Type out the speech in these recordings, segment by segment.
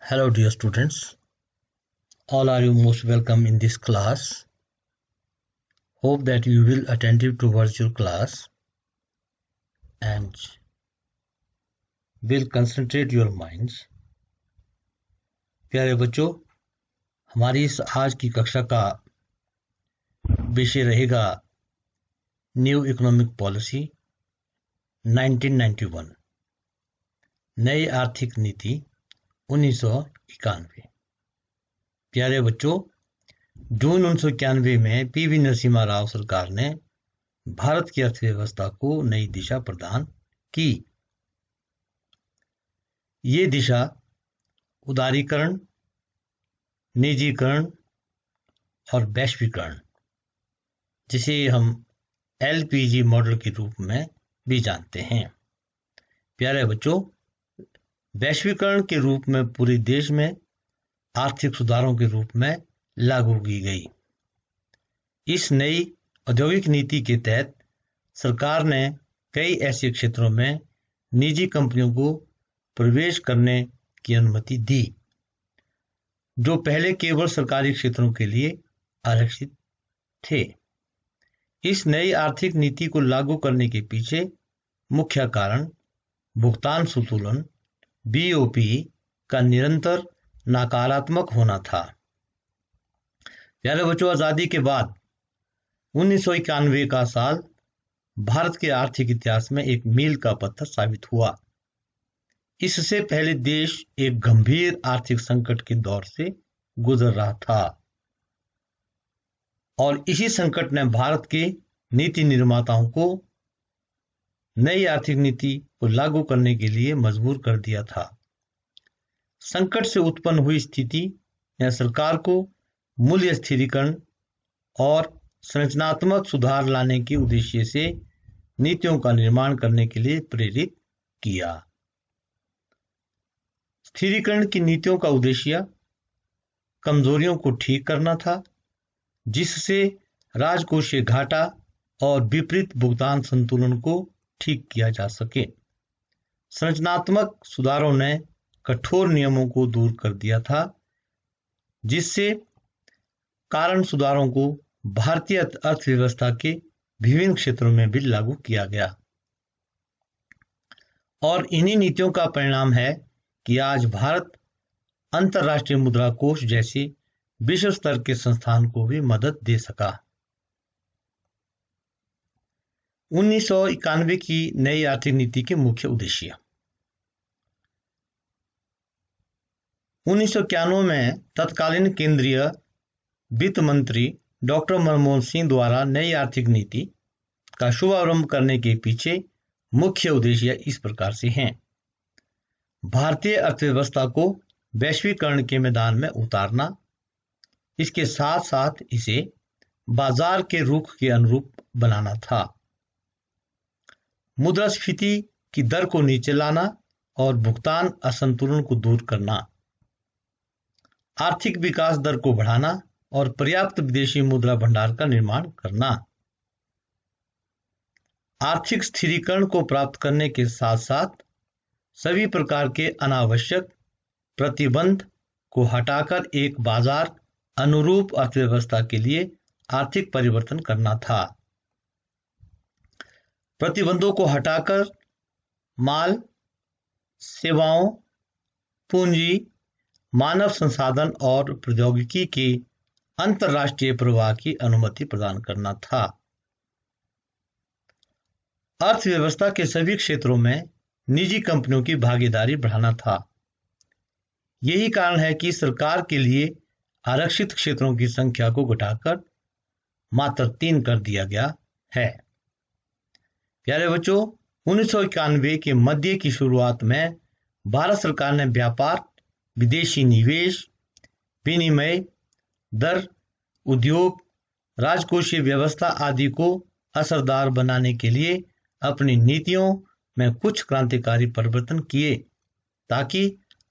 Hello dear students, all are you most welcome in this class. Hope that you will attentive towards your class and will concentrate your minds. प्यारे बच्चों, हमारी इस आज की कक्षा का विषय रहेगा न्यू इकोनॉमिक पॉलिसी 1991, नई आर्थिक नीति 1991। प्यारे बच्चों, जून 1991 में पीवी नरसिम्हा राव सरकार ने भारत की अर्थव्यवस्था को नई दिशा प्रदान की। ये दिशा उदारीकरण, निजीकरण और वैश्वीकरण, जिसे हम एलपीजी मॉडल के रूप में भी जानते हैं। प्यारे बच्चों, वैश्वीकरण के रूप में पूरे देश में आर्थिक सुधारों के रूप में लागू की गई। इस नई औद्योगिक नीति के तहत सरकार ने कई ऐसे क्षेत्रों में निजी कंपनियों को प्रवेश करने की अनुमति दी जो पहले केवल सरकारी क्षेत्रों के लिए आरक्षित थे। इस नई आर्थिक नीति को लागू करने के पीछे मुख्य कारण भुगतान संतुलन बीओपी का निरंतर नकारात्मक होना था। प्यारे बच्चों, आजादी के बाद 1991 का साल भारत के आर्थिक इतिहास में एक मील का पत्थर साबित हुआ। इससे पहले देश एक गंभीर आर्थिक संकट के दौर से गुजर रहा था और इसी संकट ने भारत के नीति निर्माताओं को नई आर्थिक नीति को लागू करने के लिए मजबूर कर दिया था। संकट से उत्पन्न हुई स्थिति ने सरकार को मूल्य स्थिरीकरण और संरचनात्मक सुधार लाने के उद्देश्य से नीतियों का निर्माण करने के लिए प्रेरित किया। स्थिरीकरण की नीतियों का उद्देश्य कमजोरियों को ठीक करना था, जिससे राजकोषीय घाटा और विपरीत भुगतान संतुलन को ठीक किया जा सके। संरचनात्मक सुधारों ने कठोर नियमों को दूर कर दिया था, जिससे कारण सुधारों को भारतीय अर्थव्यवस्था के विभिन्न क्षेत्रों में भी लागू किया गया। और इन्हीं नीतियों का परिणाम है कि आज भारत अंतर्राष्ट्रीय मुद्रा कोष जैसे विश्व स्तर के संस्थान को भी मदद दे सका। 1991 की नई आर्थिक नीति के मुख्य उद्देश्य। 1991 में तत्कालीन केंद्रीय वित्त मंत्री डॉक्टर मनमोहन सिंह द्वारा नई आर्थिक नीति का शुभारंभ करने के पीछे मुख्य उद्देश्य इस प्रकार से हैं। भारतीय अर्थव्यवस्था को वैश्वीकरण के मैदान में उतारना, इसके साथ साथ इसे बाजार के रुख के अनुरूप बनाना था। मुद्रास्फीति की दर को नीचे लाना और भुगतान असंतुलन को दूर करना, आर्थिक विकास दर को बढ़ाना और पर्याप्त विदेशी मुद्रा भंडार का निर्माण करना। आर्थिक स्थिरीकरण को प्राप्त करने के साथ साथ सभी प्रकार के अनावश्यक प्रतिबंध को हटाकर एक बाजार अनुरूप अर्थव्यवस्था के लिए आर्थिक परिवर्तन करना था। प्रतिबंधों को हटाकर माल, सेवाओं, पूंजी, मानव संसाधन और प्रौद्योगिकी के अंतर्राष्ट्रीय प्रवाह की अनुमति प्रदान करना था। अर्थव्यवस्था के सभी क्षेत्रों में निजी कंपनियों की भागीदारी बढ़ाना था। यही कारण है कि सरकार के लिए आरक्षित क्षेत्रों की संख्या को घटाकर मात्र 3 कर दिया गया है। प्यारे बच्चों, 1991 के मध्य की शुरुआत में भारत सरकार ने व्यापार, विदेशी निवेश, विनिमय दर, उद्योग, राजकोषीय व्यवस्था आदि को असरदार बनाने के लिए अपनी नीतियों में कुछ क्रांतिकारी परिवर्तन किए ताकि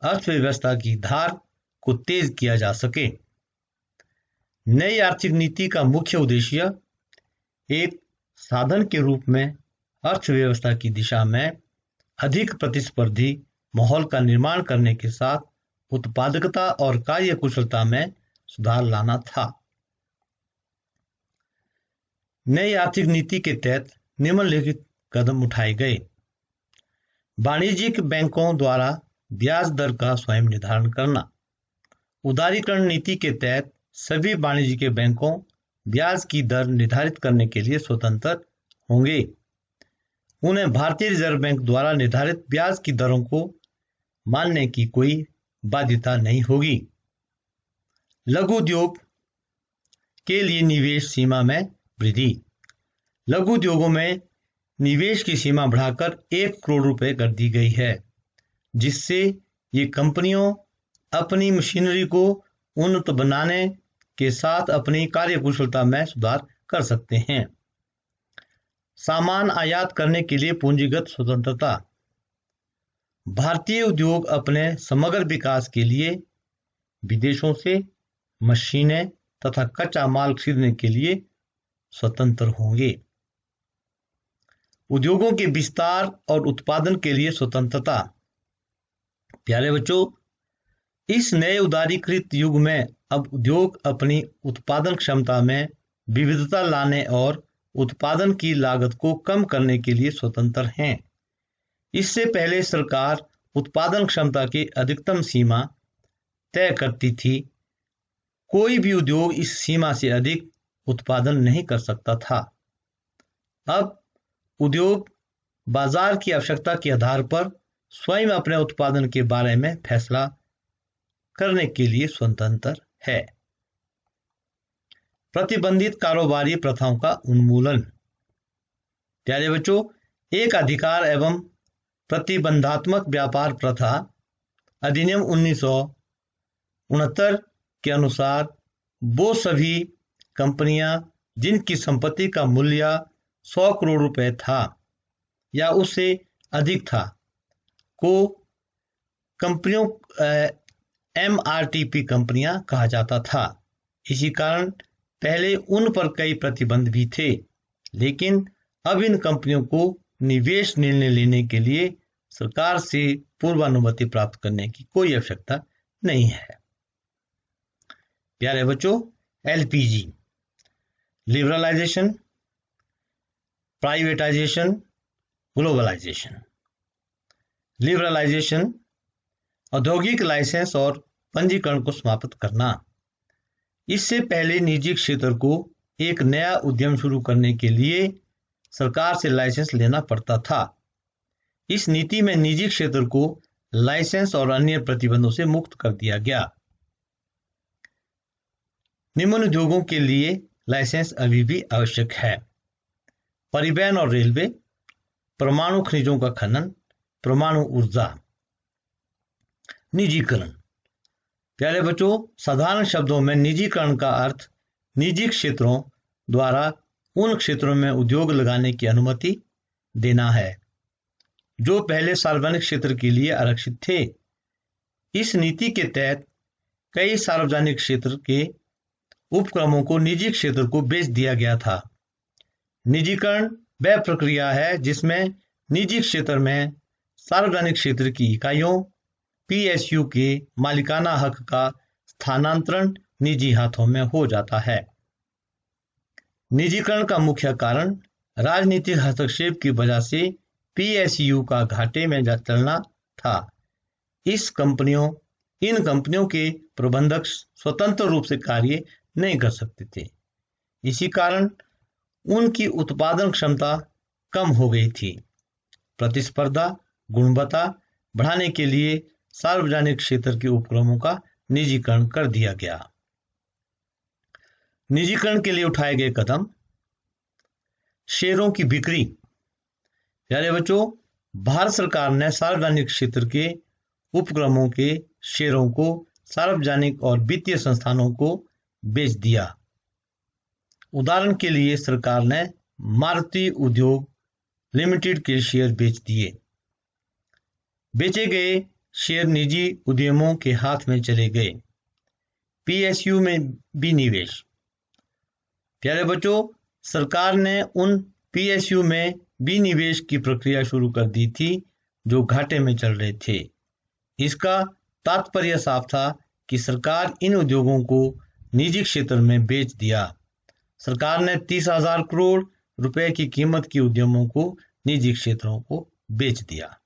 अर्थव्यवस्था की धार को तेज किया जा सके। नई आर्थिक नीति का मुख्य उद्देश्य एक साधन के रूप में अर्थव्यवस्था की दिशा में अधिक प्रतिस्पर्धी माहौल का निर्माण करने के साथ उत्पादकता और कार्यकुशलता में सुधार लाना था। नई आर्थिक नीति के तहत निम्नलिखित कदम उठाए गए। वाणिज्यिक बैंकों द्वारा ब्याज दर का स्वयं निर्धारण करना। उदारीकरण नीति के तहत सभी वाणिज्यिक बैंकों ब्याज की दर निर्धारित करने के लिए स्वतंत्र होंगे। उन्हें भारतीय रिजर्व बैंक द्वारा निर्धारित ब्याज की दरों को मानने की कोई बाध्यता नहीं होगी। लघु उद्योग के लिए निवेश सीमा में वृद्धि। लघु उद्योगों में निवेश की सीमा बढ़ाकर 1 करोड़ रुपए कर दी गई है, जिससे ये कंपनियों अपनी मशीनरी को उन्नत बनाने के साथ अपनी कार्यकुशलता में सुधार कर सकते हैं। सामान आयात करने के लिए पूंजीगत स्वतंत्रता। भारतीय उद्योग अपने समग्र विकास के लिए विदेशों से मशीनें तथा कच्चा माल खरीदने के लिए स्वतंत्र होंगे। उद्योगों के विस्तार और उत्पादन के लिए स्वतंत्रता। प्यारे बच्चों, इस नए उदारीकृत युग में अब उद्योग अपनी उत्पादन क्षमता में विविधता लाने और उत्पादन की लागत को कम करने के लिए स्वतंत्र हैं। इससे पहले सरकार उत्पादन क्षमता की अधिकतम सीमा तय करती थी। कोई भी उद्योग इस सीमा से अधिक उत्पादन नहीं कर सकता था। अब उद्योग बाजार की आवश्यकता के आधार पर स्वयं अपने उत्पादन के बारे में फैसला करने के लिए स्वतंत्र है। प्रतिबंधित कारोबारी प्रथाओं का उन्मूलन। प्यारे बच्चों, एक अधिकार एवं प्रतिबंधात्मक व्यापार प्रथा अधिनियम 1969 के अनुसार वो सभी कंपनियां जिनकी संपत्ति का मूल्य 100 करोड़ रुपए था या उससे अधिक था को कंपनियों MRTP कंपनियां कहा जाता था। इसी कारण पहले उन पर कई प्रतिबंध भी थे, लेकिन अब इन कंपनियों को निवेश निर्णय लेने के लिए सरकार से पूर्वानुमति प्राप्त करने की कोई आवश्यकता नहीं है। प्यारे बच्चों, LPG liberalisation, privatisation, globalisation. Liberalisation औद्योगिक लाइसेंस और पंजीकरण को समाप्त करना। इससे पहले निजी क्षेत्र को एक नया उद्यम शुरू करने के लिए सरकार से लाइसेंस लेना पड़ता था। इस नीति में निजी क्षेत्र को लाइसेंस और अन्य प्रतिबंधों से मुक्त कर दिया गया। निम्न उद्योगों के लिए लाइसेंस अभी भी आवश्यक है। परिवहन और रेलवे, परमाणु खनिजों का खनन, परमाणु ऊर्जा। निजीकरण। प्यारे बच्चों, साधारण शब्दों में निजीकरण का अर्थ निजी क्षेत्रों द्वारा उन क्षेत्रों में उद्योग लगाने की अनुमति देना है जो पहले सार्वजनिक क्षेत्र के लिए आरक्षित थे। इस नीति के तहत कई सार्वजनिक क्षेत्र के उपक्रमों को निजी क्षेत्र को बेच दिया गया था। निजीकरण वह प्रक्रिया है जिसमें निजी क्षेत्र में सार्वजनिक क्षेत्र की इकाइयों PSU के मालिकाना हक का स्थानांतरण निजी हाथों में हो जाता है। निजीकरण का मुख्य कारण राजनीतिक हस्तक्षेप की वजह से PSU का घाटे में चलना था। इन कंपनियों के प्रबंधक स्वतंत्र रूप से कार्य नहीं कर सकते थे। इसी कारण उनकी उत्पादन क्षमता कम हो गई थी। प्रतिस्पर्धा गुणवत्ता बढ़ाने के लिए सार्वजनिक क्षेत्र के उपक्रमों का निजीकरण कर दिया गया। निजीकरण के लिए उठाए गए कदम। शेयरों की बिक्री। प्यारे बच्चों, भारत सरकार ने सार्वजनिक क्षेत्र के उपक्रमों के शेयरों को सार्वजनिक और वित्तीय संस्थानों को बेच दिया। उदाहरण के लिए सरकार ने मारुति उद्योग लिमिटेड के शेयर बेच दिए। बेचे गए शेयर निजी उद्यमों के हाथ में चले गए। PSU में भी निवेश। प्यारे बच्चों, सरकार ने उन PSU में भी निवेश की प्रक्रिया शुरू कर दी थी जो घाटे में चल रहे थे। इसका तात्पर्य साफ था कि सरकार इन उद्योगों को निजी क्षेत्र में बेच दिया। सरकार ने 30,000 करोड़ रुपए की कीमत के उद्यमों को निजी क्षेत्रों को बेच दिया।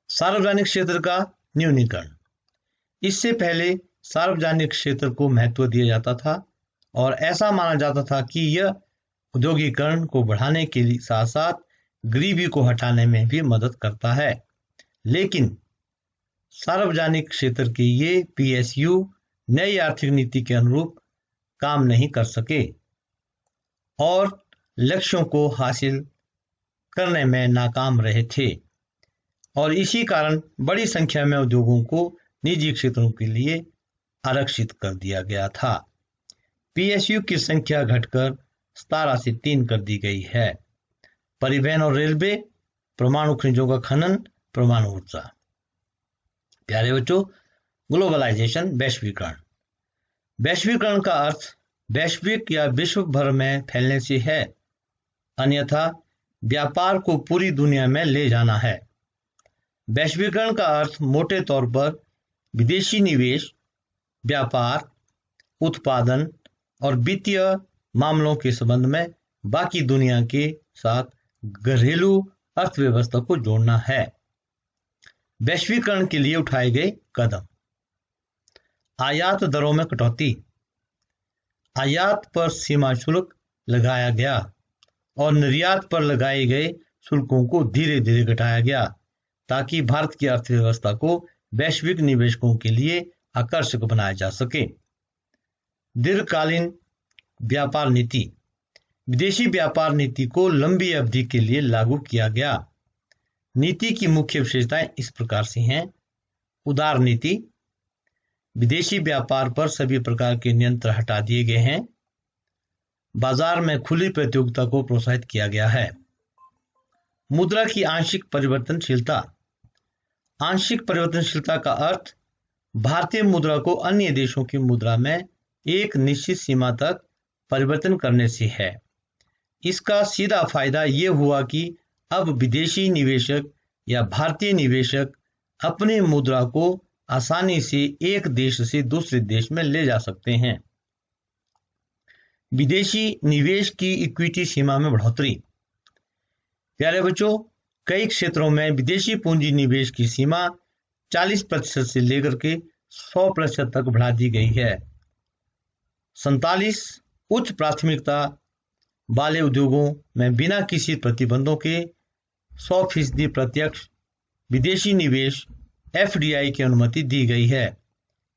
सार्वजनिक क्षेत्र का न्यूनीकरण। इससे पहले सार्वजनिक क्षेत्र को महत्व दिया जाता था और ऐसा माना जाता था कि यह औद्योगिकरण को बढ़ाने के साथ साथ गरीबी को हटाने में भी मदद करता है। लेकिन सार्वजनिक क्षेत्र के ये पीएसयू नई आर्थिक नीति के अनुरूप काम नहीं कर सके और लक्ष्यों को हासिल करने में नाकाम रहे थे और इसी कारण बड़ी संख्या में उद्योगों को निजी क्षेत्रों के लिए आरक्षित कर दिया गया था। पीएसयू की संख्या घटकर 17 से 3 कर दी गई है। परिवहन और रेलवे, परमाणु खनिजों का खनन, परमाणु ऊर्जा। प्यारे बच्चों, ग्लोबलाइजेशन, वैश्वीकरण। वैश्वीकरण का अर्थ वैश्विक या विश्व भर में फैलने से है, अन्यथा व्यापार को पूरी दुनिया में ले जाना है। वैश्वीकरण का अर्थ मोटे तौर पर विदेशी निवेश, व्यापार, उत्पादन और वित्तीय मामलों के संबंध में बाकी दुनिया के साथ घरेलू अर्थव्यवस्था को जोड़ना है। वैश्वीकरण के लिए उठाए गए कदम। आयात दरों में कटौती। आयात पर सीमा शुल्क लगाया गया और निर्यात पर लगाए गए शुल्कों को धीरे धीरे घटाया गया ताकि भारत की अर्थव्यवस्था को वैश्विक निवेशकों के लिए आकर्षक बनाया जा सके। दीर्घकालीन व्यापार नीति। विदेशी व्यापार नीति को लंबी अवधि के लिए लागू किया गया। नीति की मुख्य विशेषताएं इस प्रकार से हैं। उदार नीति। विदेशी व्यापार पर सभी प्रकार के नियंत्रण हटा दिए गए हैं। बाजार में खुली प्रतियोगिता को प्रोत्साहित किया गया है। मुद्रा की आंशिक परिवर्तनशीलता। आंशिक परिवर्तनशीलता का अर्थ भारतीय मुद्रा को अन्य देशों की मुद्रा में एक निश्चित सीमा तक परिवर्तन करने से है। इसका सीधा फायदा ये हुआ कि अब विदेशी निवेशक या भारतीय निवेशक अपनी मुद्रा को आसानी से एक देश से दूसरे देश में ले जा सकते हैं। विदेशी निवेश की इक्विटी सीमा में बढ़ोतरी। प्यारे बच्चों, कई क्षेत्रों में विदेशी पूंजी निवेश की सीमा 40% से लेकर के 100% तक बढ़ा दी गई है। 47 उच्च प्राथमिकता वाले उद्योगों में बिना किसी प्रतिबंधों के 100% प्रत्यक्ष विदेशी निवेश एफडीआई की अनुमति दी गई है।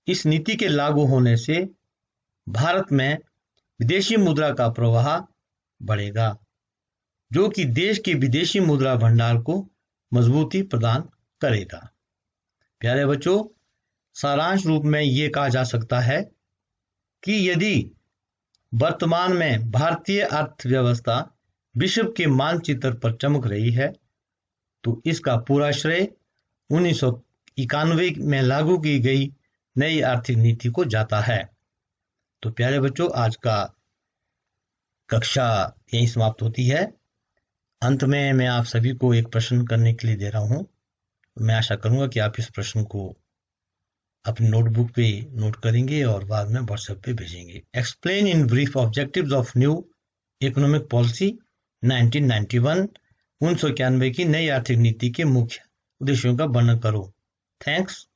इस नीति के लागू होने से भारत में विदेशी मुद्रा का प्रवाह बढ़ेगा, जो कि देश के विदेशी मुद्रा भंडार को मजबूती प्रदान करेगा। प्यारे बच्चों, सारांश रूप में ये कहा जा सकता है कि यदि वर्तमान में भारतीय अर्थव्यवस्था विश्व के मानचित्र पर चमक रही है तो इसका पूरा श्रेय 1991 में लागू की गई नई आर्थिक नीति को जाता है। तो प्यारे बच्चों, आज का कक्षा यहीं समाप्त होती है। अंत में मैं आप सभी को एक प्रश्न करने के लिए दे रहा हूं। मैं आशा करूंगा कि आप इस प्रश्न को अपनी नोटबुक पे नोट करेंगे और बाद में व्हाट्सएप पे भेजेंगे। Explain in brief objectives of new economic policy 1991। 1991 की नई आर्थिक नीति के मुख्य उद्देश्यों का वर्णन करो। थैंक्स।